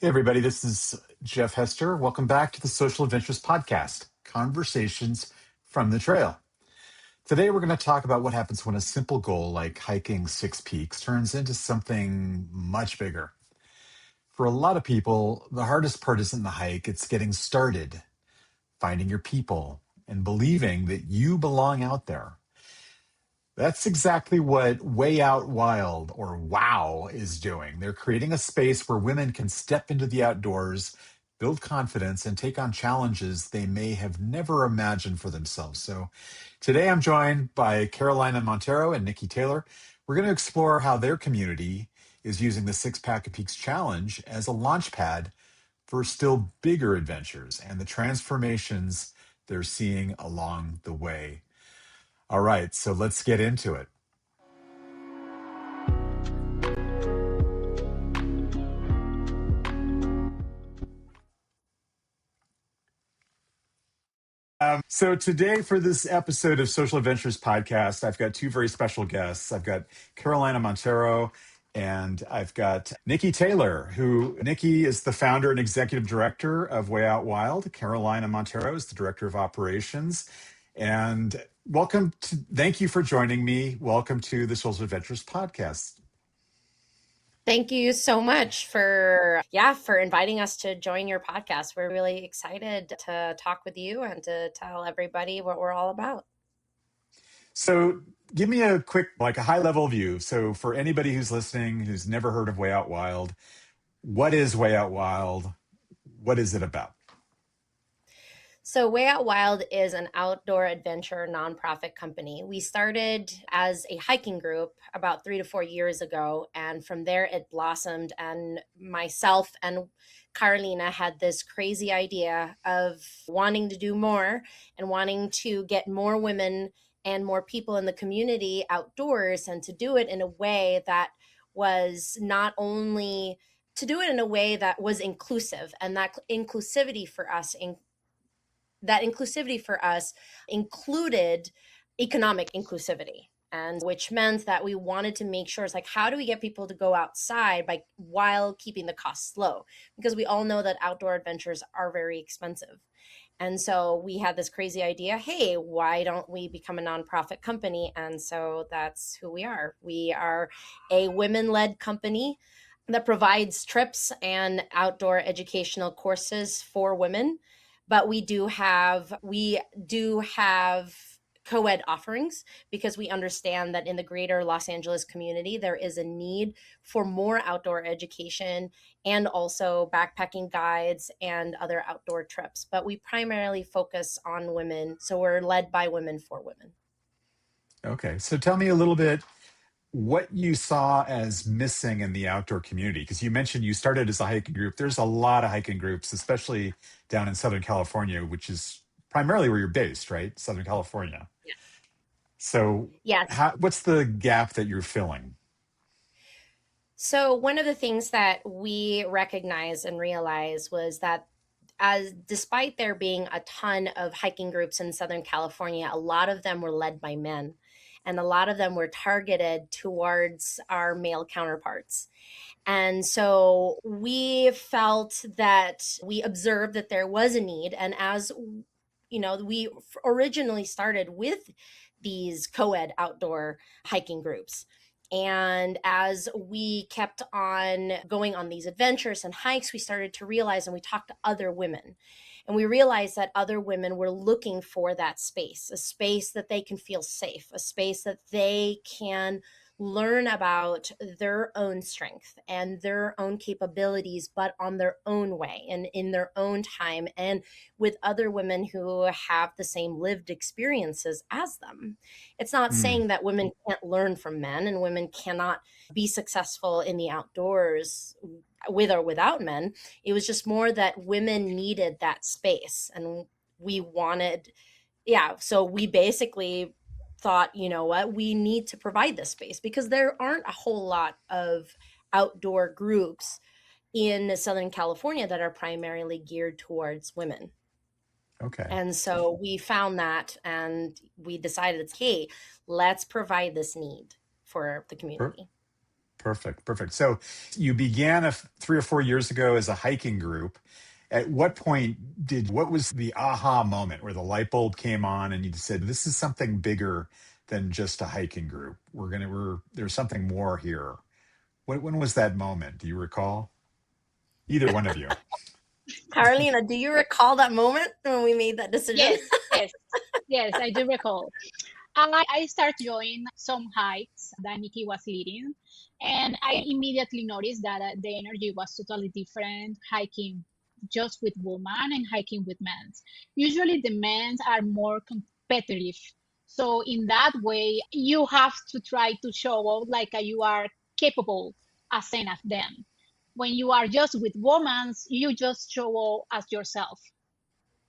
Hey, everybody, this is Jeff Hester. Welcome back to the Social Adventures Podcast, Conversations from the Trail. Today, we're going to talk about what happens when a simple goal like hiking 6 peaks turns into something much bigger. For a lot of people, the hardest part isn't the hike, it's getting started, finding your people, and believing that you belong out there. That's exactly what Way Out Wild, or WOW, is doing. They're creating a space where women can step into the outdoors, build confidence, and take on challenges they may have never imagined for themselves. So today I'm joined by Carolina Montero and Nikki Taylor. We're going to explore how their community is using the Six Pack of Peaks Challenge as a launch pad for still bigger adventures and the transformations they're seeing along the way. All right, so let's get into it. So today for this episode of Social Adventures Podcast, I've got two very special guests. I've got Carolina Montero and I've got Nikki Taylor, who Nikki is the founder and executive director of Way Out Wild. Carolina Montero is the director of operations. And thank you for joining me. Welcome to the Social Adventures Podcast. Thank you so much for inviting us to join your podcast. We're really excited to talk with you and to tell everybody what we're all about. So give me a quick, like a high level view. So for anybody who's listening, who's never heard of Way Out Wild, what is Way Out Wild? What is it about? So, Way Out Wild is an outdoor adventure nonprofit company. We started as a hiking group about 3 to 4 years ago, and from there it blossomed. And myself and Carolina had this crazy idea of wanting to do more and wanting to get more women and more people in the community outdoors, and to do it in a way that was not only to do it in a way that was inclusive, and that inclusivity for us included economic inclusivity, and which meant that we wanted to make sure it's like, how do we get people to go outside while keeping the costs low, because we all know that outdoor adventures are very expensive. And so we had this crazy idea, hey, why don't we become a nonprofit company? And so that's who we are. We are a women-led company that provides trips and outdoor educational courses for women. But we do have co-ed offerings, because we understand that in the greater Los Angeles community, there is a need for more outdoor education and also backpacking guides and other outdoor trips. But we primarily focus on women. So we're led by women for women. Okay. So tell me a little bit what you saw as missing in the outdoor community, because you mentioned you started as a hiking group. There's a lot of hiking groups, especially down in Southern California, which is primarily where you're based, right? Southern California. Yeah. So Yes. what's the gap that you're filling? So one of the things that we recognized and realized was that, as despite there being a ton of hiking groups in Southern California, a lot of them were led by men, and a lot of them were targeted towards our male counterparts. And so we felt that we observed that there was a need. And as you know, we originally started with these co-ed outdoor hiking groups. And as we kept on going on these adventures and hikes, we started to realize, and we talked to other women, and we realized that other women were looking for that space, a space that they can feel safe, a space that they can learn about their own strength and their own capabilities, but on their own way and in their own time, and with other women who have the same lived experiences as them. It's not Hmm. saying that women can't learn from men and women cannot be successful in the outdoors with or without men. It was just more that women needed that space, and we wanted, so we basically thought, you know what, we need to provide this space, because there aren't a whole lot of outdoor groups in Southern California that are primarily geared towards women. Okay. And so we found that, and we decided, hey, let's provide this need for the Per- community. Perfect. Perfect. So you began 3 or 4 years ago as a hiking group. At what point what was the aha moment where the light bulb came on and you said, this is something bigger than just a hiking group? There's something more here. When was that moment? Do you recall? Either one of you. Carolina, do you recall that moment when we made that decision? Yes, yes, yes, I do recall. I started joining some hikes that Nikki was leading, and I immediately noticed that the energy was totally different hiking just with women and hiking with men. Usually, the men are more competitive. So, in that way, you have to try to show out like you are capable as same as them. When you are just with women, you just show out as yourself.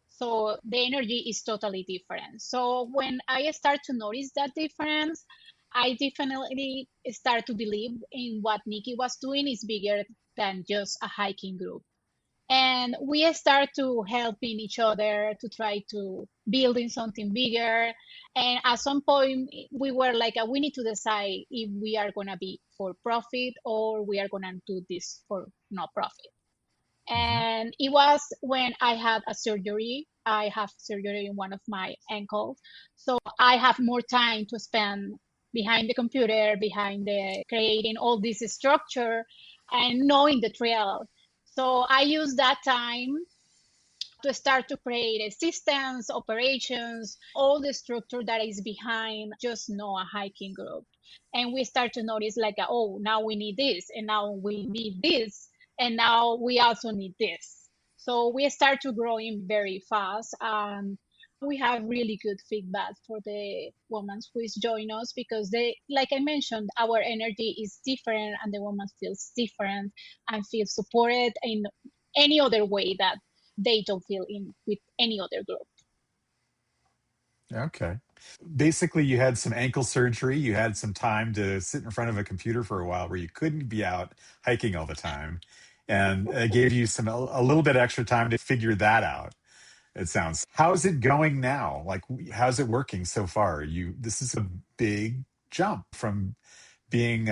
So the energy is totally different. So when I start to notice that difference, I definitely start to believe in what Nikki was doing is bigger than just a hiking group. And we start to helping each other to try to building something bigger. And at some point we were like, we need to decide if we are gonna be for profit or we are gonna do this for no profit. Hmm. And it was when I had a surgery. I have surgery in one of my ankles, so I have more time to spend behind the computer, behind the creating all this structure and knowing the trail. So I use that time to start to create systems, operations, all the structure that is behind just know a hiking group. And we start to notice like, oh, now we need this, and now we need this, and now we also need this. So we start to growing very fast. We have really good feedback for the women who is join us because they, like I mentioned, our energy is different and the woman feels different and feel supported in any other way that they don't feel in with any other group. Okay. Basically, you had some ankle surgery. You had some time to sit in front of a computer for a while where you couldn't be out hiking all the time. And it gave you a little bit extra time to figure that out. It sounds. How's it going now? Like, how's it working so far? This is a big jump from being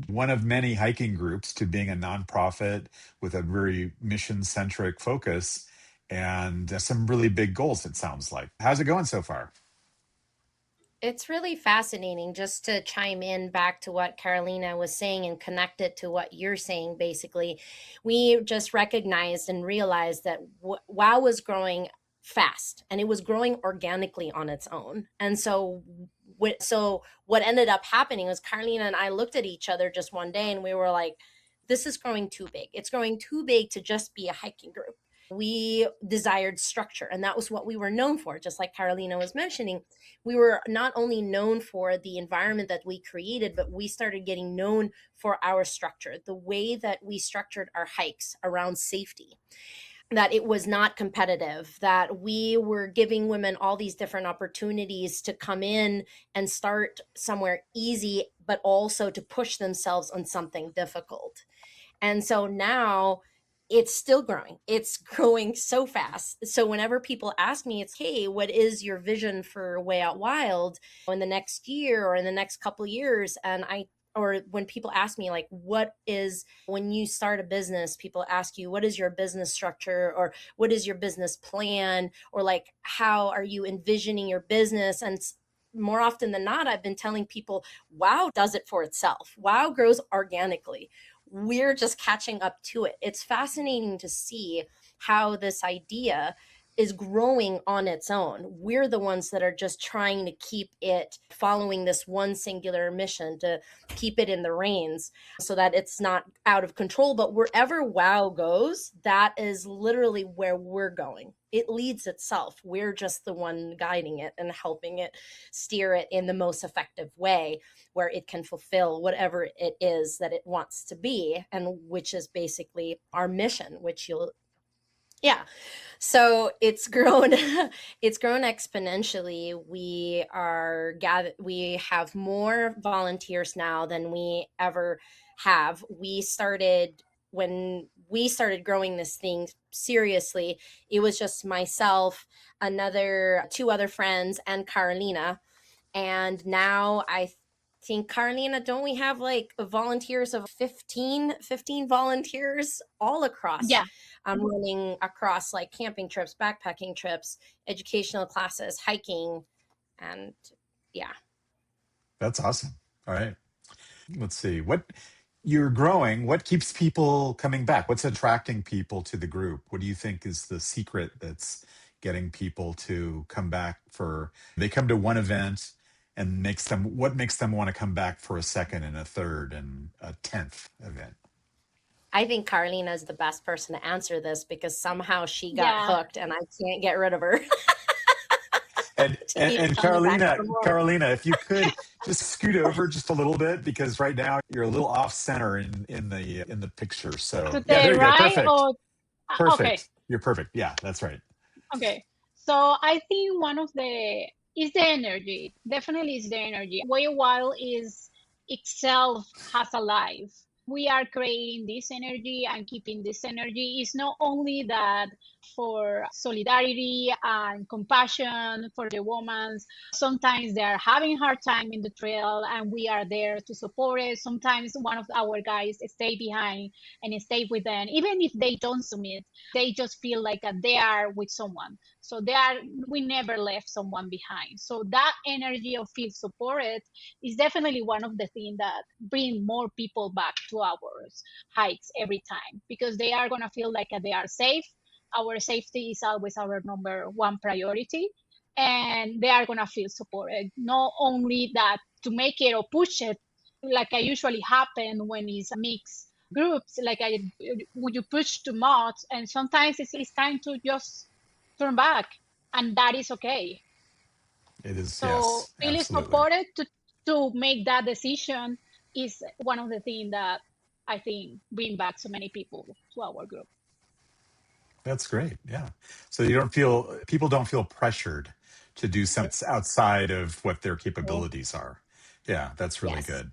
one of many hiking groups to being a nonprofit with a very mission centric focus and some really big goals, it sounds like. How's it going so far? It's really fascinating just to chime in back to what Carolina was saying and connect it to what you're saying. Basically, we just recognized and realized that WoW was growing fast and it was growing organically on its own. And so, what ended up happening was Carolina and I looked at each other just one day and we were like, this is growing too big. It's growing too big to just be a hiking group. We desired structure, and that was what we were known for. Just like Carolina was mentioning, we were not only known for the environment that we created, but we started getting known for our structure, the way that we structured our hikes around safety, that it was not competitive, that we were giving women all these different opportunities to come in and start somewhere easy, but also to push themselves on something difficult. And so now it's still growing. It's growing so fast. So whenever people ask me, it's, hey, what is your vision for Way Out Wild in the next year or in the next couple of years? Or when people ask me, like, what is, when you start a business, people ask you, what is your business structure or what is your business plan? Or like, how are you envisioning your business? And more often than not, I've been telling people, WoW does it for itself. WoW grows organically. We're just catching up to it. It's fascinating to see how this idea is growing on its own. We're the ones that are just trying to keep it following this one singular mission to keep it in the reins so that it's not out of control. But wherever WoW goes, that is literally where we're going. It leads itself. We're just the one guiding it and helping it steer it in the most effective way where it can fulfill whatever it is that it wants to be, and which is basically our mission, which you'll, yeah. So it's grown it's grown exponentially. We have more volunteers now than we ever have. When we started growing this thing seriously, it was just myself, another two other friends, and Carolina. And now think, Carlina, don't we have like volunteers of 15 volunteers all across, Yeah. running across like camping trips, backpacking trips, educational classes, hiking, and yeah. That's awesome. All right. Let's see. What you're growing, what keeps people coming back? What's attracting people to the group? What do you think is the secret that's getting people to come back for they come to one event and makes them want to come back for a second and a third and a 10th event? I think Carlina is the best person to answer this because somehow she got Yeah. hooked and I can't get rid of her. And To keep and coming back for more. Carolina, if you could just scoot over just a little bit because right now you're a little off center in the picture. So To yeah, there the you go. right Perfect. or okay. Perfect. You're perfect. Yeah, that's right. Okay. So I think one of the is the energy. Definitely is the energy. Way Wild is itself has a life. We are creating this energy and keeping this energy. It's not only that for solidarity and compassion for the women. Sometimes they are having a hard time in the trail and we are there to support it. Sometimes one of our guys stay behind and stay with them. Even if they don't submit, they just feel like they are with someone. So we never left someone behind. So that energy of feel supported is definitely one of the things that bring more people back to our hikes every time because they are going to feel like they are safe. Our safety is always our number one priority, and they are going to feel supported. Not only that to make it or push it like I usually happen when it's mixed groups, like would you push too much, and sometimes it's time to just turn back, and that is okay. It is. So Yes, feeling absolutely. supported to make that decision is one of the things that I think bring back so many people to our group. That's great. Yeah. So you don't feel people don't feel pressured to do something that's outside of what their capabilities are. Yeah, that's really Yes. good.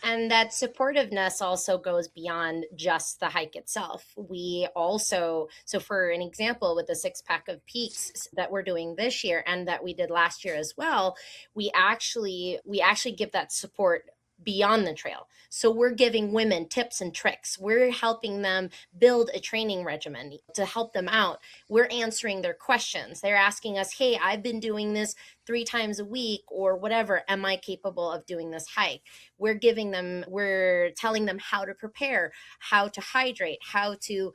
And that supportiveness also goes beyond just the hike itself. We also, so for an example, with the 6 pack of peaks that we're doing this year and that we did last year as well, we actually give that support beyond the trail. So we're giving women tips and tricks. We're helping them build a training regimen to help them out. We're answering their questions. They're asking us, "Hey, I've been doing this 3 times a week or whatever. Am I capable of doing this hike?" We're telling them how to prepare, how to hydrate, how to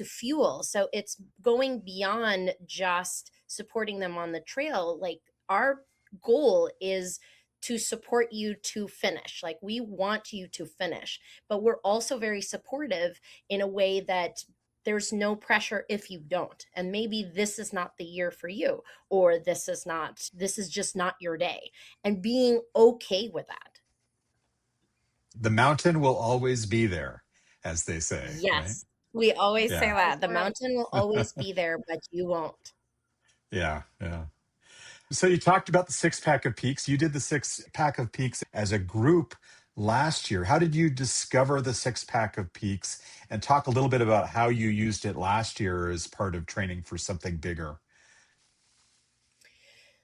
fuel. So it's going beyond just supporting them on the trail. Like, our goal is to support you to finish. Like, we want you to finish, but we're also very supportive in a way that there's no pressure if you don't, and maybe this is not the year for you, or this is just not your day, and being okay with that. The mountain will always be there, as they say, right? Yes. We always say Yeah. That is that. The correct. mountain will always be there, but you won't. Yeah. Yeah. So you talked about the 6 pack of peaks. You did the 6 pack of peaks as a group last year. How did you discover the 6 pack of peaks and talk a little bit about how you used it last year as part of training for something bigger?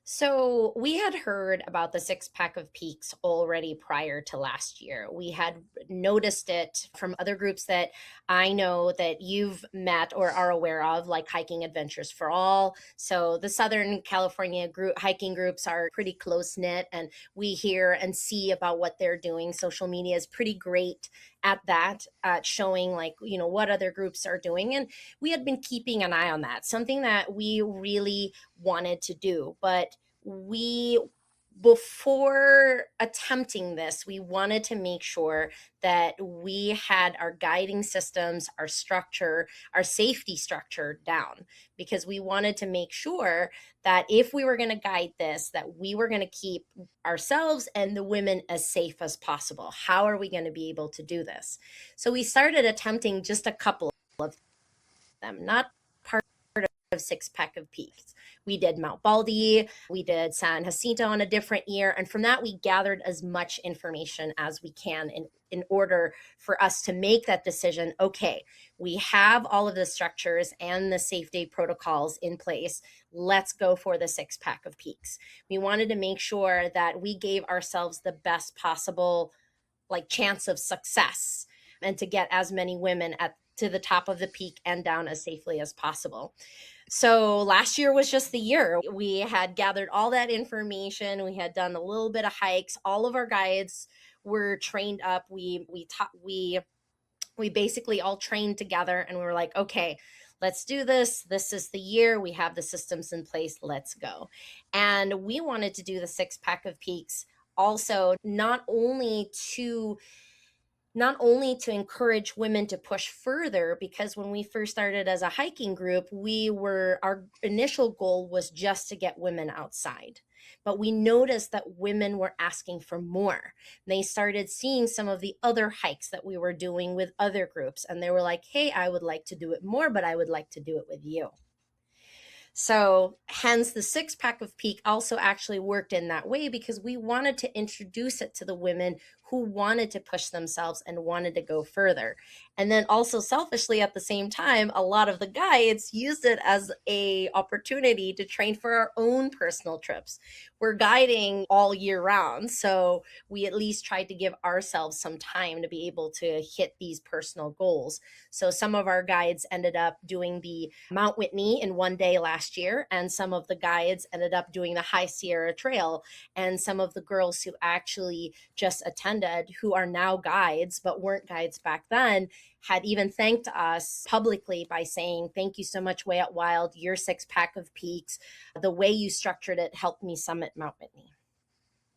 So we had heard about the 6 pack of peaks already prior to last year. We had noticed it from other groups that I know that you've met or are aware of, like Hiking Adventures for All. So the Southern California group hiking groups are pretty close knit, and we hear and see about what they're doing. Social media is pretty great at that, at showing like what other groups are doing, and we had been keeping an eye on that. Something that we really wanted to do, but we before attempting this, we wanted to make sure that we had our guiding systems, our structure, our safety structure down, because we wanted to make sure that if we were going to guide this, that we were going to keep ourselves and the women as safe as possible. How are we going to be able to do this? So we started attempting just a couple of them, not part 6-pack of peaks. We did Mount Baldy, we did San Jacinto on a different year. And from that, we gathered as much information as we can in order for us to make that decision. Okay, we have all of the structures and the safety protocols in place. Let's go for the 6-pack of peaks. We wanted to make sure that we gave ourselves the best possible chance of success and to get as many women to the top of the peak and down as safely as possible. So last year was just the year. We had gathered all that information. We had done a little bit of hikes. All of our guides were trained up. We basically all trained together, and we were like, okay, let's do this. This is the year. We have the systems in place. Let's go. And we wanted to do the 6-pack of peaks also not only to encourage women to push further, because when we first started as a hiking group, our initial goal was just to get women outside. But we noticed that women were asking for more. They started seeing some of the other hikes that we were doing with other groups, and they were like, hey, I would like to do it more, but I would like to do it with you. So hence the 6-pack of peak also actually worked in that way, because we wanted to introduce it to the women who wanted to push themselves and wanted to go further. And then also selfishly at the same time, a lot of the guides used it as a opportunity to train for our own personal trips. We're guiding all year round, so we at least tried to give ourselves some time to be able to hit these personal goals. So some of our guides ended up doing the Mount Whitney in one day last year, and some of the guides ended up doing the High Sierra Trail, and some of the girls who actually just attended, who are now guides but weren't guides back then, had even thanked us publicly by saying, thank you so much, Way Out Wild, your 6-pack of peaks, the way you structured it helped me summit Mount Whitney.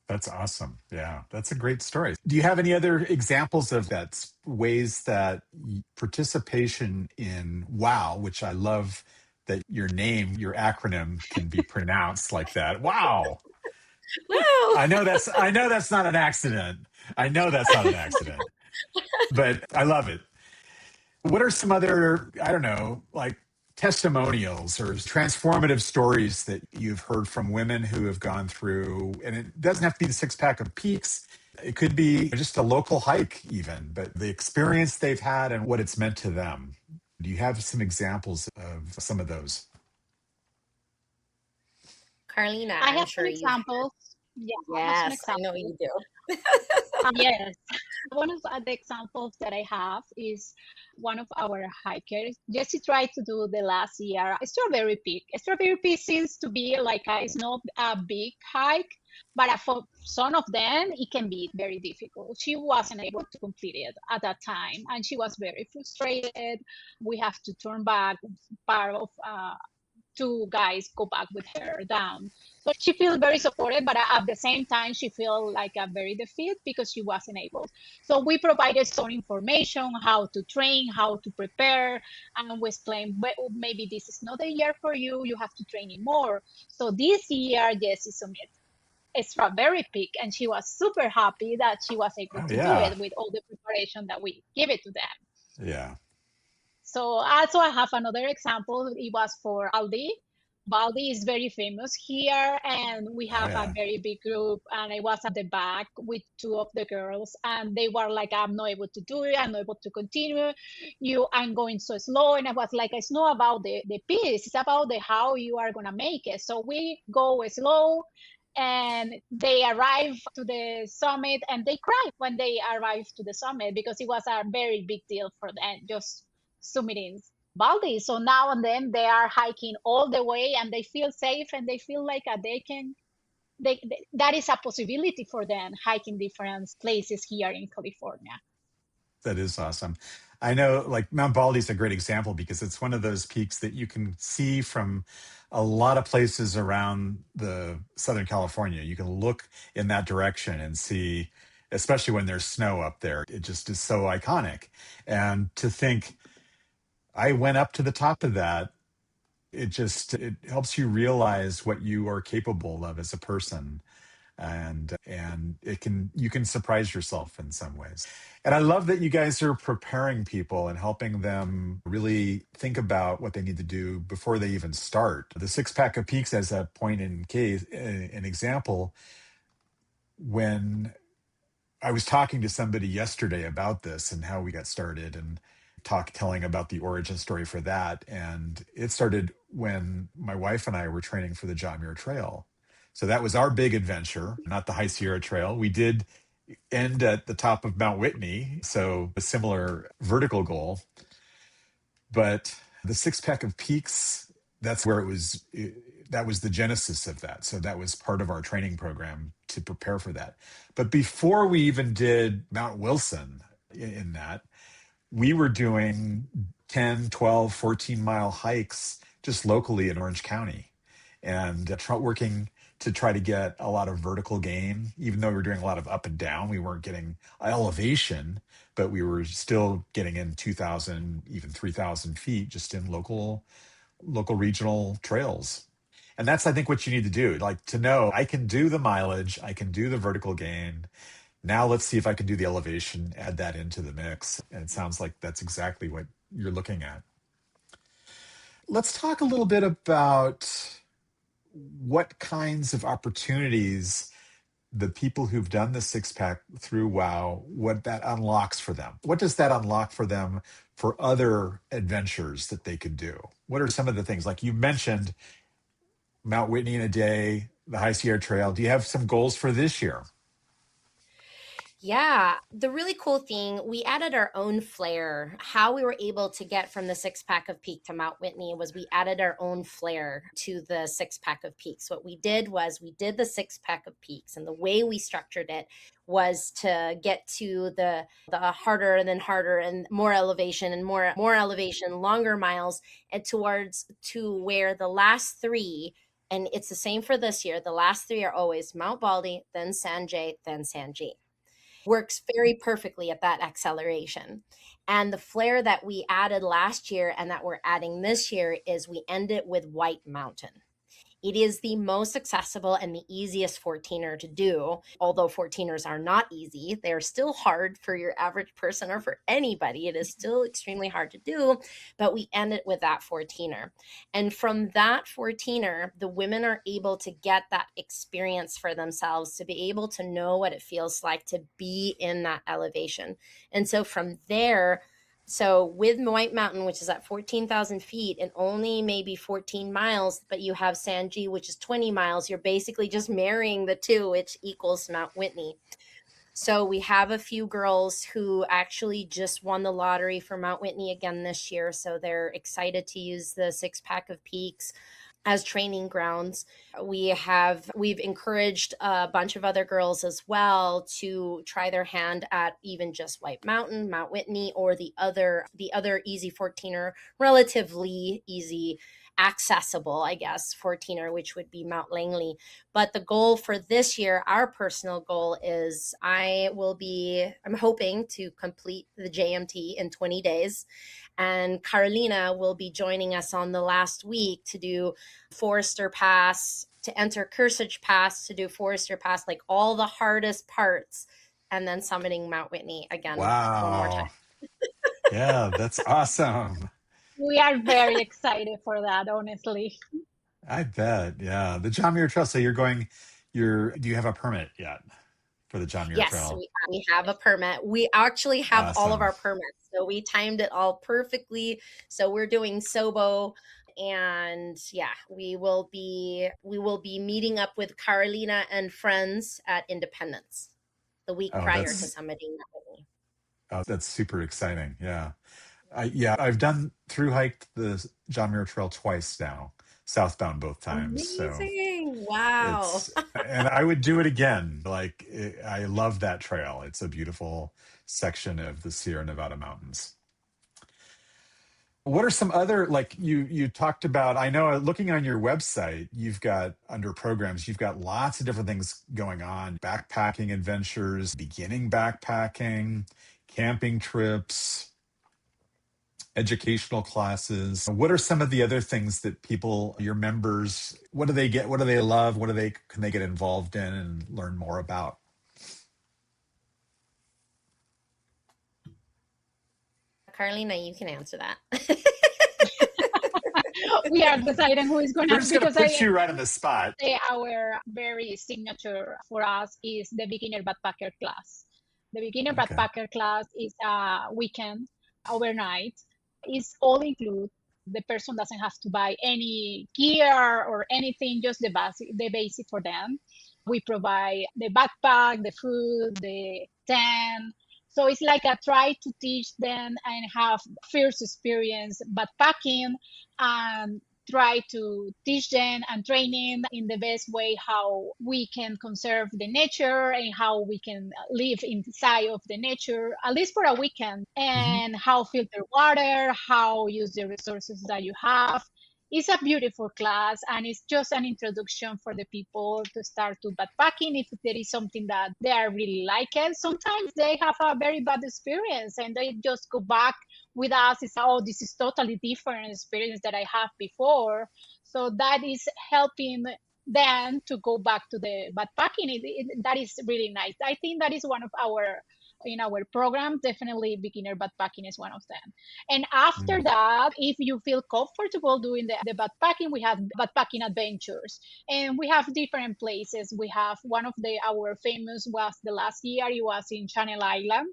That's awesome. Yeah, that's a great story. Do you have any other examples of that, ways that participation in WOW, which I love that your name, your acronym can be pronounced like that. Wow. Wow. I know that's not an accident. I know that's not an accident, but I love it. What are some other, I don't know, testimonials or transformative stories that you've heard from women who have gone through, and it doesn't have to be the 6-pack of peaks. It could be just a local hike even, but the experience they've had and what it's meant to them. Do you have some examples of some of those? Carlina, I I'm have sure some you. examples. Yeah, I have some Yes, I know examples. you do. Yes. One of the examples that I have is one of our hikers. Jesse tried to do the last year Strawberry Peak. Strawberry Peak seems to be it's not a big hike, but for some of them, it can be very difficult. She wasn't able to complete it at that time, and she was very frustrated. We have to turn back part of 2 guys go back with her down. So she feels very supported, but at the same time, she feels like a very defeated because she wasn't able. So we provided some information, how to train, how to prepare, and we explained, maybe this is not the year for you, you have to train it more. So this year, Jessie submitted a Strawberry Peak, and she was super happy that she was able Oh, to do yeah. it with all the preparation that we give it to them. Yeah. So also I have another example. It was for Aldi. Baldi is very famous here, and we Oh, have a yeah. very big group. And I was at the back with 2 of the girls, and they were like, "I'm not able to do it. I'm not able to continue. I'm going so slow." And I was like, "It's not about the piece. It's about the how you are gonna make it." So we go slow, and they arrive to the summit, and they cry when they arrive to the summit because it was a very big deal for them just submitting Baldi. So now and then they are hiking all the way, and they feel safe, and they feel like they can. That is a possibility for them hiking different places here in California. That is awesome. I know Mount Baldy is a great example because it's one of those peaks that you can see from a lot of places around the Southern California. You can look in that direction and see, especially when there's snow up there, it just is so iconic. And to think I went up to the top of that, it helps you realize what you are capable of as a person. and you can surprise yourself in some ways. And I love that you guys are preparing people and helping them really think about what they need to do before they even start. The six pack of peaks as a point in case, an example, when I was talking to somebody yesterday about this and how we got started and telling about the origin story for that. And it started when my wife and I were training for the John Muir Trail. So that was our big adventure, not the High Sierra Trail. We did end at the top of Mount Whitney, so a similar vertical goal. But the six pack of peaks, that's where that was the genesis of that. So that was part of our training program to prepare for that. But before we even did Mount Wilson in that, we were doing 10, 12, 14-mile hikes just locally in Orange County and working to try to get a lot of vertical gain. Even though we were doing a lot of up and down, we weren't getting elevation, but we were still getting in 2,000, even 3,000 feet just in local regional trails. And that's, I think, what you need to do, like to know I can do the mileage, I can do the vertical gain. Now let's see if I can do the elevation, add that into the mix. And it sounds like that's exactly what you're looking at. Let's talk a little bit about what kinds of opportunities the people who've done the six pack through WOW, what that unlocks for them. What does that unlock for them for other adventures that they could do? What are some of the things? Like you mentioned, Mount Whitney in a day, the High Sierra Trail. Do you have some goals for this year? Yeah, the really cool thing, we added our own flair. How we were able to get from the six pack of peak to Mount Whitney was we added our own flair to the six pack of peaks. What we did was we did the six pack of peaks, and the way we structured it was to get to the harder and then harder and more elevation and more elevation, longer miles, and to where the last three, and it's the same for this year, the last three are always Mount Baldy, then Sanjay, then Sanjay. Works very perfectly at that acceleration. And the flare that we added last year and that we're adding this year is we end it with White Mountain. It is the most accessible and the easiest 14er to do. Although 14ers are not easy, they're still hard for your average person or for anybody. It is still extremely hard to do, but we end it with that 14er. And from that 14er, the women are able to get that experience for themselves, to be able to know what it feels like to be in that elevation. And so from there, so with White Mountain, which is at 14,000 feet and only maybe 14 miles, but you have Sanjay, which is 20 miles, you're basically just marrying the two, which equals Mount Whitney. So we have a few girls who actually just won the lottery for Mount Whitney again this year. So they're excited to use the six pack of peaks as training grounds. We've encouraged a bunch of other girls as well to try their hand at even just White Mountain, Mount Whitney, or the other easy 14er, relatively easy, accessible, I guess, 14er, which would be Mount Langley. But the goal for this year, our personal goal is I'm hoping to complete the JMT in 20 days. And Carolina will be joining us on the last week to do Forester Pass, to enter Kearsarge Pass, to do Forester Pass, like all the hardest parts, and then summiting Mount Whitney again. Wow. One more time. Yeah, that's awesome. We are very excited for that, honestly. I bet. Yeah. The John Muir Trail. So do you have a permit yet for the John Muir Yes, Trail? we have a permit. We actually have all of Awesome. our permits. So we timed it all perfectly. So we're doing SOBO. And yeah, we will be meeting up with Carolina and friends at Independence the week prior to summiting Mount Whitney. Oh, that's super exciting. Yeah. I've done through hiked the John Muir Trail twice now, southbound both times. Amazing. Wow. And I would do it again. I love that trail. It's a beautiful section of the Sierra Nevada mountains. What are some other, like you talked about, I know looking on your website, you've got under programs, you've got lots of different things going on, backpacking adventures, beginning backpacking, camping trips. educational classes. What are some of the other things that people, your members, what do they get? What do they love? Can they get involved in and learn more about? Carlina, you can answer that. We are deciding who is going We're to, just going to because put you right on the spot. our very signature for us is the beginner backpacker class. The beginner Okay. backpacker class is a weekend, overnight. It's all include. The person doesn't have to buy any gear or anything, just the basic for them. We provide the backpack, the food, the tent. So it's like I try to teach them and have first experience backpacking, and try to teach them and training in the best way how we can conserve the nature and how we can live inside of the nature, at least for a weekend, Mm-hmm. and how filter water, how use the resources that you have. It's a beautiful class, and it's just an introduction for the people to start to backpacking if there is something that they are really like it. Sometimes they have a very bad experience and they just go back with us. It's, oh, this is totally different experience that I have before. So that is helping them to go back to the backpacking. That is really nice. I think that is one of our, in our program, definitely beginner backpacking is one of them. And after that, if you feel comfortable doing the backpacking, we have backpacking adventures, and we have different places. We have one of our famous was the last year. It was in Channel Island,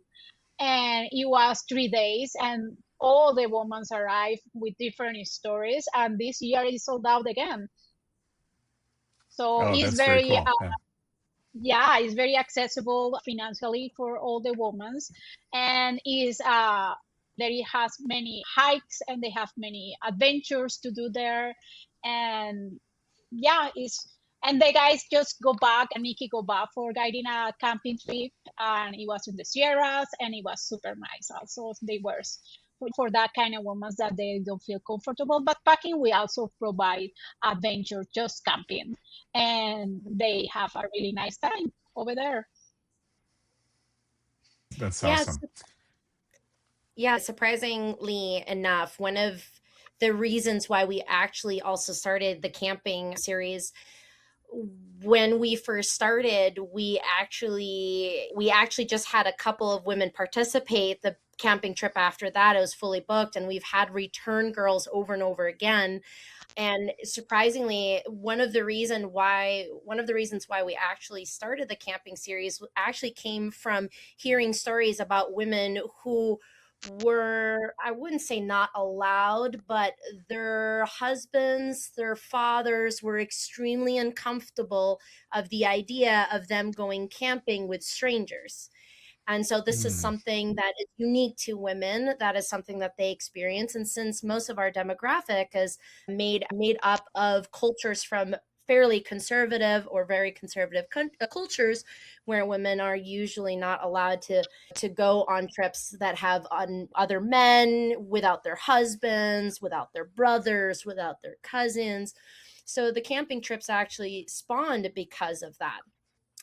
and it was 3 days, and all the women arrived with different stories. And this year is sold out again. So Oh, it's that's very very cool. Yeah. yeah, it's very accessible financially for all the women, and is there it has many hikes and they have many adventures to do there. And yeah, it's, and the guys just go back, and Nikki go back for guiding a camping trip, and it was in the Sierras, and it was super nice. Also, they were for that kind of women that they don't feel comfortable backpacking. We also provide adventure, just camping, and they have a really nice time over there. That's Yes. awesome. Yeah, surprisingly enough, one of the reasons why we actually also started the camping series, when we first started, we actually just had a couple of women participate. The camping trip after that, it was fully booked, and we've had return girls over and over again. And surprisingly, one of the reasons why we actually started the camping series actually came from hearing stories about women who were, I wouldn't say not allowed, but their husbands, their fathers were extremely uncomfortable of the idea of them going camping with strangers. And so this is something that is unique to women. That is something that they experience. And since most of our demographic is made up of cultures from fairly conservative or very conservative cultures, where women are usually not allowed to go on trips that have other men, without their husbands, without their brothers, without their cousins. So the camping trips actually spawned because of that.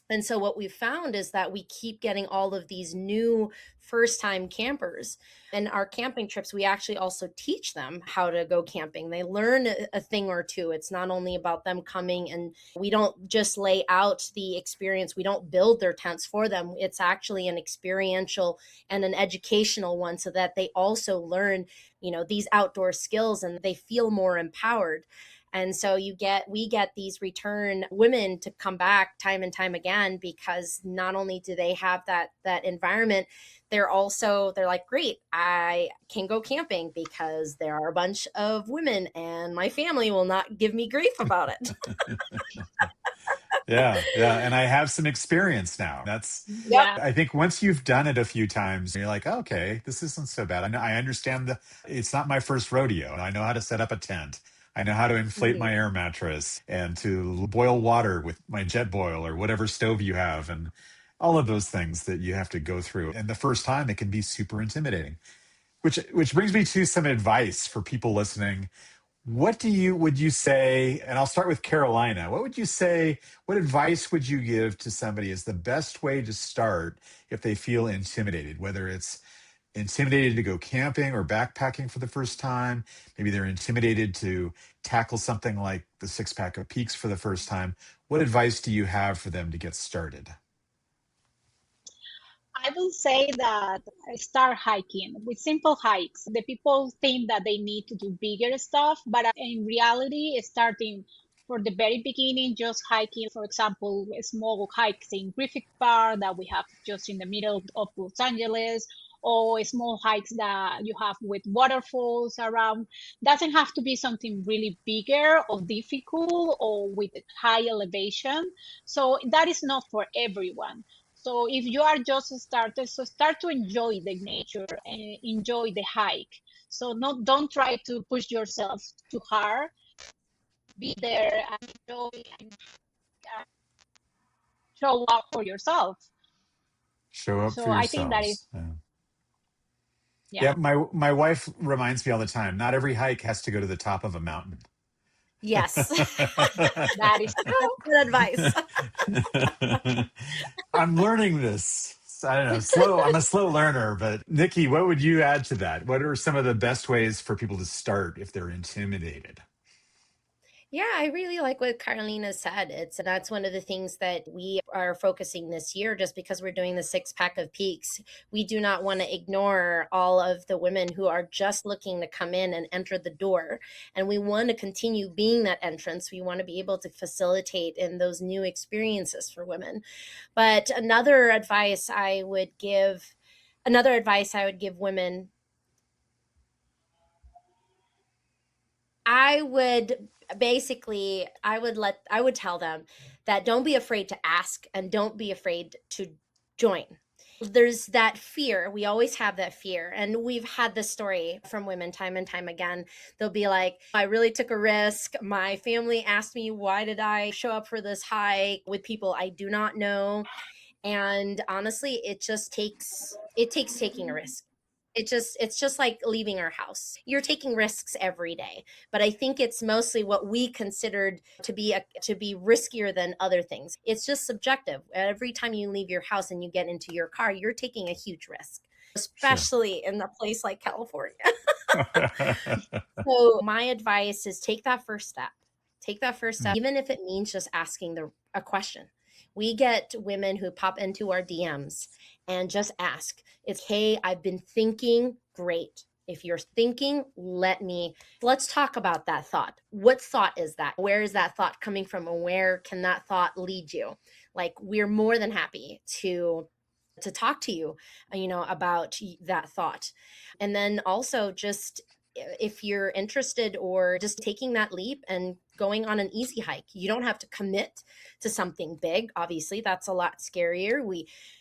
And so what we've found is that we keep getting all of these new first time campers. And our camping trips, we actually also teach them how to go camping. They learn a thing or two. It's not only about them coming, and we don't just lay out the experience. We don't build their tents for them. It's actually an experiential and an educational one, so that they also learn, these outdoor skills, and they feel more empowered. And so we get these return women to come back time and time again, because not only do they have that environment, they're like, great, I can go camping because there are a bunch of women and my family will not give me grief about it. Yeah, and I have some experience now. Yeah. I think once you've done it a few times, you're like, okay, this isn't so bad. I understand it's not my first rodeo. I know how to set up a tent. I know how to inflate Mhm. my air mattress and to boil water with my jet boil or whatever stove you have, and all of those things that you have to go through. And the first time it can be super intimidating. Which brings me to some advice for people listening. Would you say, and I'll start with Carolina, what advice would you give to somebody as the best way to start if they feel intimidated, whether it's intimidated to go camping or backpacking for the first time. Maybe they're intimidated to tackle something like the 6 pack of peaks for the first time. What advice do you have for them to get started? I will say that I start hiking with simple hikes. The people think that they need to do bigger stuff, but in reality, starting for the very beginning, just hiking, for example, small hikes in Griffith Park that we have just in the middle of Los Angeles, or small hikes that you have with waterfalls around. Doesn't have to be something really bigger or difficult or with high elevation. So that is not for everyone. So if you are just started, so start to enjoy the nature and enjoy the hike. So don't try to push yourself too hard. Be there and enjoy and show up for yourself. Show up for So I think that is, yourselves. Yeah. Yeah, yeah, my wife reminds me all the time, not every hike has to go to the top of a mountain. Yes. that is true. Good advice. I'm learning this. I don't know, slow. I'm a slow learner, but Nikki, what would you add to that? What are some of the best ways for people to start if they're intimidated? Yeah, I really like what Carolina said. That's one of the things that we are focusing this year just because we're doing the 6 pack of peaks. We do not want to ignore all of the women who are just looking to come in and enter the door. And we want to continue being that entrance. We want to be able to facilitate in those new experiences for women. But another advice I would give women, I would I would tell them that don't be afraid to ask and don't be afraid to join. There's that fear. We always have that fear. And we've had this story from women time and time again. They'll be like, I really took a risk. My family asked me, why did I show up for this hike with people I do not know? And honestly, it takes taking a risk. It's just like leaving our house. You're taking risks every day, but I think it's mostly what we considered to be riskier than other things. It's just subjective. Every time you leave your house and you get into your car, you're taking a huge risk, Sure. especially in a place like California. So my advice is take that first step. Take that first step, even if it means just asking a question. We get women who pop into our DMs and just ask, it's, hey, I've been thinking, great. If you're thinking, let's talk about that thought. What thought is that? Where is that thought coming from? And where can that thought lead you? Like, we're more than happy to talk to you, about that thought. And then also just if you're interested or just taking that leap and going on an easy hike, you don't have to commit to something big. Obviously, that's a lot scarier.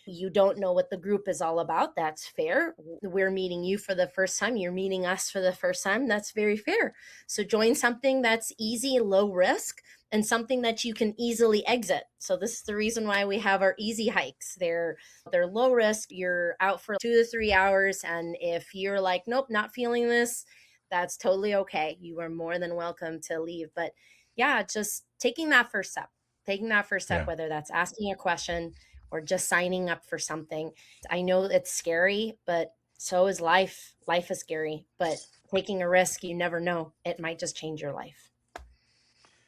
You don't know what the group is all about. That's fair. We're meeting you for the first time. You're meeting us for the first time. That's very fair. So join something that's easy, low risk, and something that you can easily exit. So this is the reason why we have our easy hikes. They're low risk. You're out for 2 to 3 hours. And if you're like, nope, not feeling this, that's totally okay. You are more than welcome to leave. But yeah, just taking that first step, Yeah. whether that's asking a question or just signing up for something. I know it's scary, but so is life. Life is scary, but taking a risk, you never know. It might just change your life.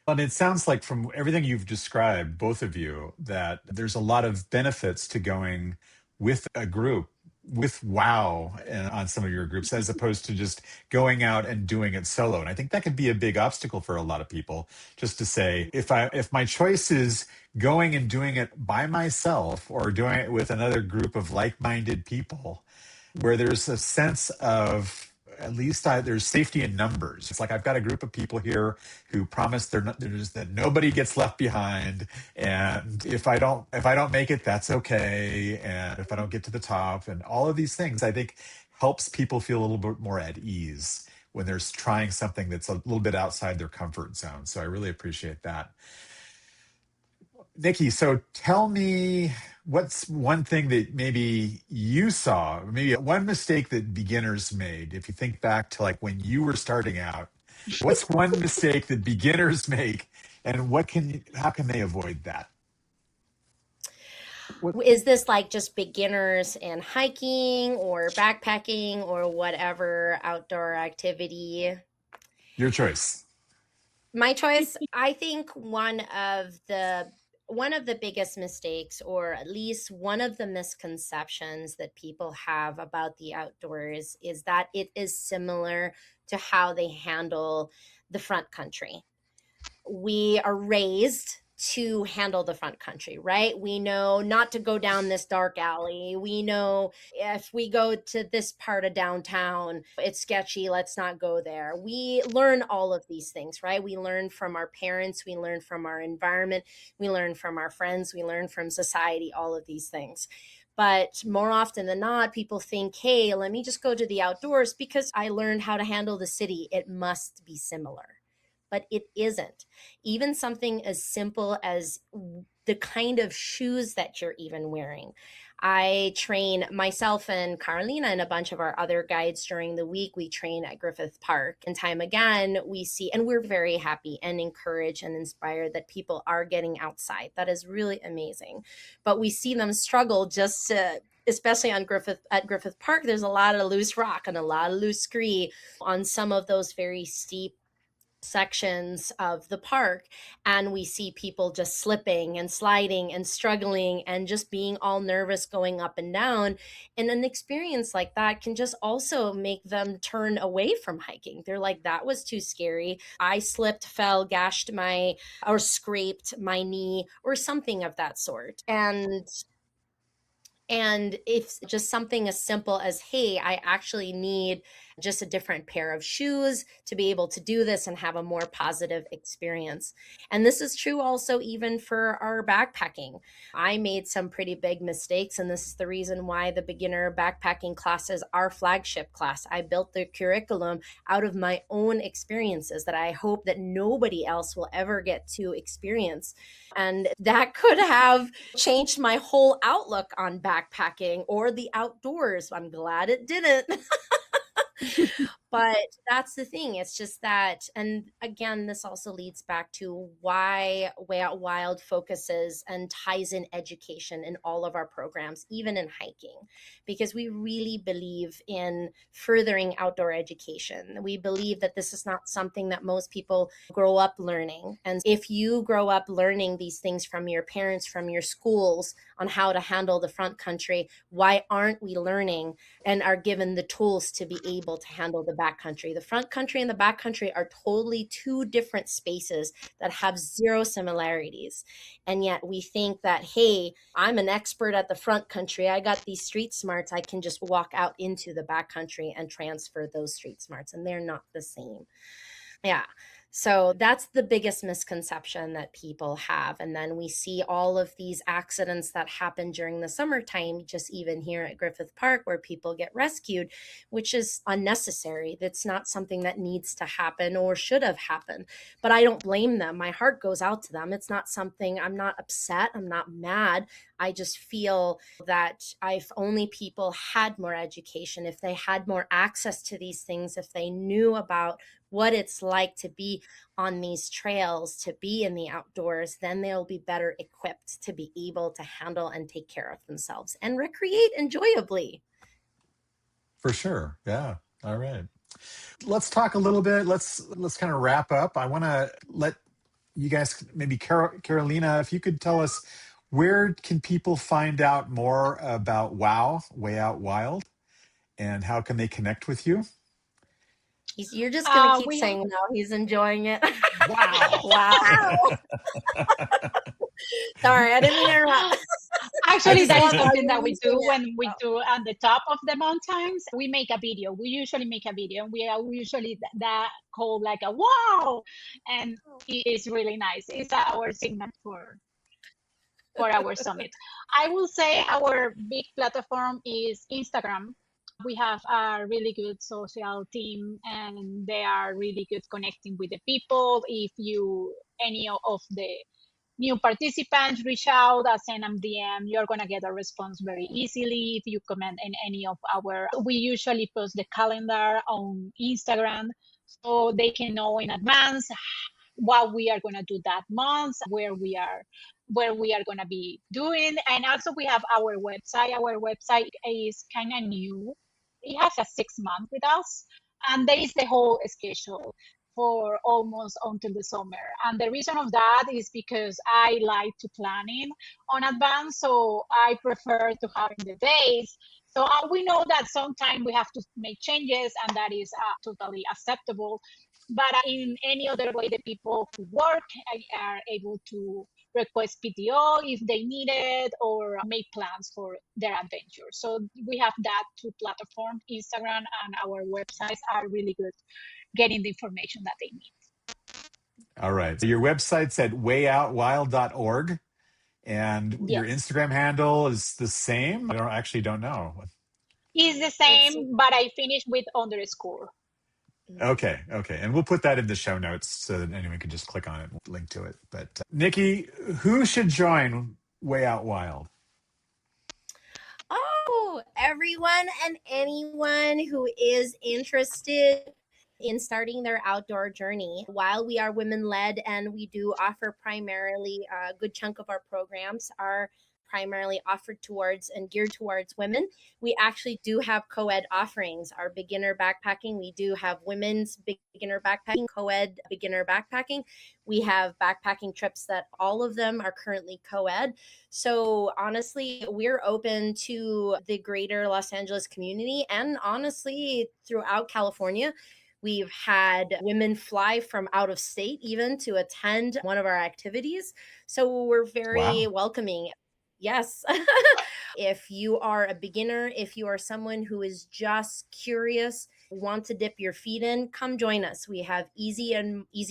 And it sounds like from everything you've described, both of you, that there's a lot of benefits to going with a group, with wow on some of your groups, as opposed to just going out and doing it solo. And I think that could be a big obstacle for a lot of people, just to say, if my choice is going and doing it by myself or doing it with another group of like-minded people, where there's a sense of at least there's safety in numbers. It's like I've got a group of people here who promise that nobody gets left behind, and if I don't make it, that's okay, and if I don't get to the top, and all of these things, I think helps people feel a little bit more at ease when they're trying something that's a little bit outside their comfort zone. So I really appreciate that. Nikki, so tell me, what's one thing that maybe you saw, maybe one mistake that beginners made, if you think back to like when you were starting out, what's one mistake that beginners make, and how can they avoid that? Is this like just beginners in hiking or backpacking or whatever outdoor activity? Your choice. My choice, I think one of the biggest mistakes, or at least one of the misconceptions that people have about the outdoors, is that it is similar to how they handle the front country. We are raised to handle the front country, right? We know not to go down this dark alley. We know if we go to this part of downtown, it's sketchy, let's not go there. We learn all of these things, right? We learn from our parents, we learn from our environment, we learn from our friends, we learn from society, all of these things. But more often than not, people think, hey, let me just go to the outdoors because I learned how to handle the city. It must be similar. But it isn't. Even something as simple as the kind of shoes that you're even wearing. I train myself and Carolina and a bunch of our other guides during the week. We train at Griffith Park. And time again, we see, and we're very happy and encouraged and inspired that people are getting outside. That is really amazing. But we see them struggle just to, especially at Griffith Park, there's a lot of loose rock and a lot of loose scree on some of those very steep sections of the park, and we see people just slipping and sliding and struggling and just being all nervous going up and down. And an experience like that can just also make them turn away from hiking. They're like, that was too scary. I slipped, fell, gashed my or scraped my knee or something of that sort. And it's just something as simple as, hey, I actually need just a different pair of shoes to be able to do this and have a more positive experience. And this is true also even for our backpacking. I made some pretty big mistakes, and this is the reason why the beginner backpacking class is our flagship class. I built the curriculum out of my own experiences that I hope that nobody else will ever get to experience. And that could have changed my whole outlook on backpacking or the outdoors. I'm glad it didn't. But that's the thing. It's just that, and again, this also leads back to why Way Out Wild focuses and ties in education in all of our programs, even in hiking, because we really believe in furthering outdoor education. We believe that this is not something that most people grow up learning. And if you grow up learning these things from your parents, from your schools on how to handle the front country, why aren't we learning and are given the tools to be able to handle the backcountry? The front country and the backcountry are totally two different spaces that have zero similarities. And yet we think that, hey, I'm an expert at the front country. I got these street smarts. I can just walk out into the backcountry and transfer those street smarts. And they're not the same. Yeah. So that's the biggest misconception that people have. And then we see all of these accidents that happen during the summertime, just even here at Griffith Park, where people get rescued, which is unnecessary. That's not something that needs to happen or should have happened. But I don't blame them. My heart goes out to them. It's not something, I'm not upset. I'm not mad. I just feel that if only people had more education, if they had more access to these things, if they knew about what it's like to be on these trails, to be in the outdoors, then they'll be better equipped to be able to handle and take care of themselves and recreate enjoyably. For sure. Yeah. All right. Let's talk a little bit. Let's kind of wrap up. I want to let you guys, maybe Carolina, if you could tell us, where can people find out more about Way Out Wild, and how can they connect with you? You're just going to keep We saying, wow, he's enjoying it. Wow. Wow. Sorry, I didn't mean to interrupt. Actually, that is love something that we using do it. when we do on the top of the mountains. We make a video. We usually make a video. We are usually that called like a wow, and it is really nice. It's our signal for our summit. I will say our big platform is Instagram. We have a really good social team, and they are really good connecting with the people. If you any of the new participants reach out, send them DM, you're gonna get a response very easily. If you comment in any of we usually post the calendar on Instagram, so they can know in advance what we are gonna do that month, where we are where we are going to be doing. And also we have our website. Our website is kind of new. It has a 6 month with us, and there is the whole schedule for almost until the summer. And the reason of that is because I like to planning on advance, so I prefer to having the days. So we know that sometimes we have to make changes, and that is totally acceptable. But in any other way, the people who work are able to request PTO if they need it, or make plans for their adventure. So we have that two platforms, Instagram and our websites are really good getting the information that they need. All right. So your website's at wayoutwild.org, and your Yes. Instagram handle is the same. I don't know. It's the same, but I finished with underscore. Okay. And we'll put that in the show notes so that anyone can just click on it and link to it. But Nikki, who should join Way Out Wild? Oh, everyone and anyone who is interested in starting their outdoor journey. While we are women led and we do offer primarily a good chunk of our programs are primarily offered towards and geared towards women, we actually do have co-ed offerings. Our beginner backpacking, we do have women's beginner backpacking, co-ed beginner backpacking. We have backpacking trips that all of them are currently co-ed. So honestly, we're open to the greater Los Angeles community and honestly throughout California. We've had women fly from out of state even to attend one of our activities. So we're very welcoming. Yes. If you are a beginner, if you are someone who is just curious, want to dip your feet in, come join us. We have easy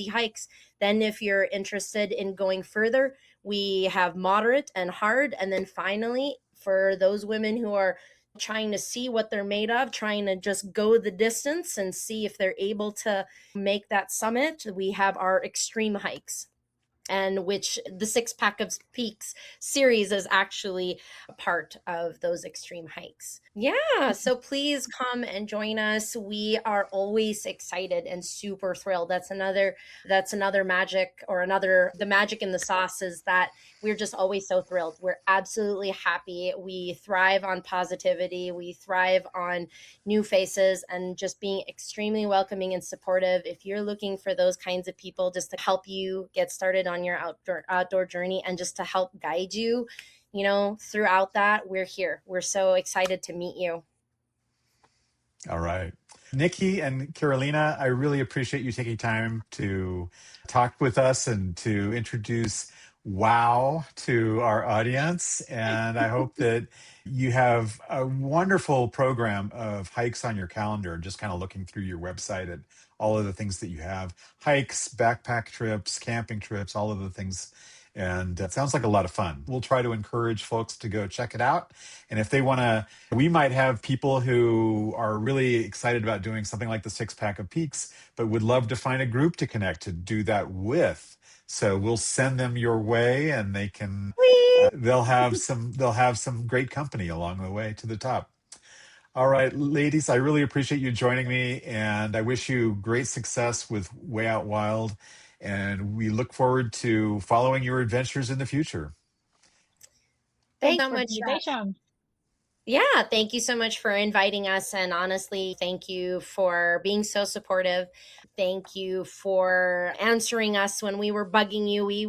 hikes. Then if you're interested in going further, we have moderate and hard. And then finally, for those women who are trying to see what they're made of, trying to just go the distance and see if they're able to make that summit, we have our extreme hikes, and which the 6-Pack of Peaks series is actually a part of those extreme hikes. Yeah, so please come and join us. We are always excited and super thrilled. That's another magic, or the magic in the sauce is that we're just always so thrilled. We're absolutely happy. We thrive on positivity. We thrive on new faces and just being extremely welcoming and supportive. If you're looking for those kinds of people just to help you get started on your outdoor journey and just to help guide you, throughout that, we're here. We're so excited to meet you. All right. Nikki and Carolina, I really appreciate you taking time to talk with us and to introduce WOW to our audience. And I hope that you have a wonderful program of hikes on your calendar, just kind of looking through your website at all of the things that you have: hikes, backpack trips, camping trips, all of the things. And it sounds like a lot of fun. We'll try to encourage folks to go check it out. And if they want to, we might have people who are really excited about doing something like the 6-Pack of Peaks, but would love to find a group to connect to do that with. So we'll send them your way, and they can. They'll have some great company along the way to the top. All right, ladies, I really appreciate you joining me, and I wish you great success with Way Out Wild. And we look forward to following your adventures in the future. Thanks so much, Jeff. Yeah, thank you so much for inviting us. And honestly, thank you for being so supportive. Thank you for answering us when we were bugging you. We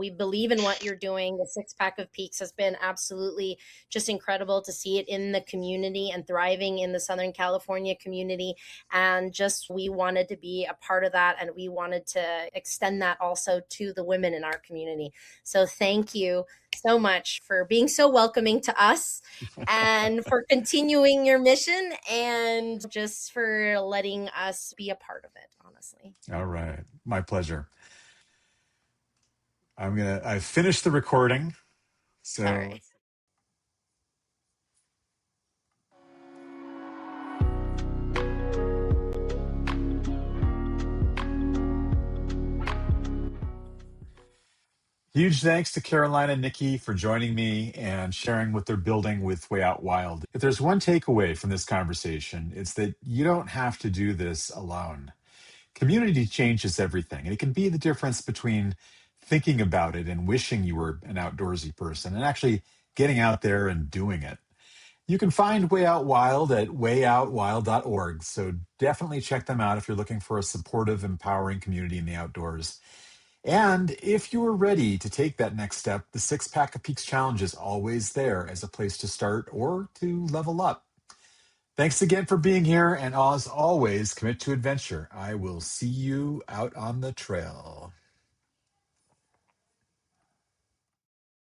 believe in what you're doing. The 6-Pack of Peaks has been absolutely just incredible to see it in the community and thriving in the Southern California community. And just, we wanted to be a part of that. And we wanted to extend that also to the women in our community. So thank you so much for being so welcoming to us and for continuing your mission and just for letting us be a part of it, honestly. All right. My pleasure. I finished the recording. So all right. Huge thanks to Carolina and Nikki for joining me and sharing what they're building with Way Out Wild. If there's one takeaway from this conversation, it's that you don't have to do this alone. Community changes everything, and it can be the difference between thinking about it and wishing you were an outdoorsy person and actually getting out there and doing it. You can find Way Out Wild at wayoutwild.org, so definitely check them out if you're looking for a supportive, empowering community in the outdoors. And if you are ready to take that next step, the Six Pack of Peaks Challenge is always there as a place to start or to level up. Thanks again for being here, and as always, commit to adventure. I will see you out on the trail.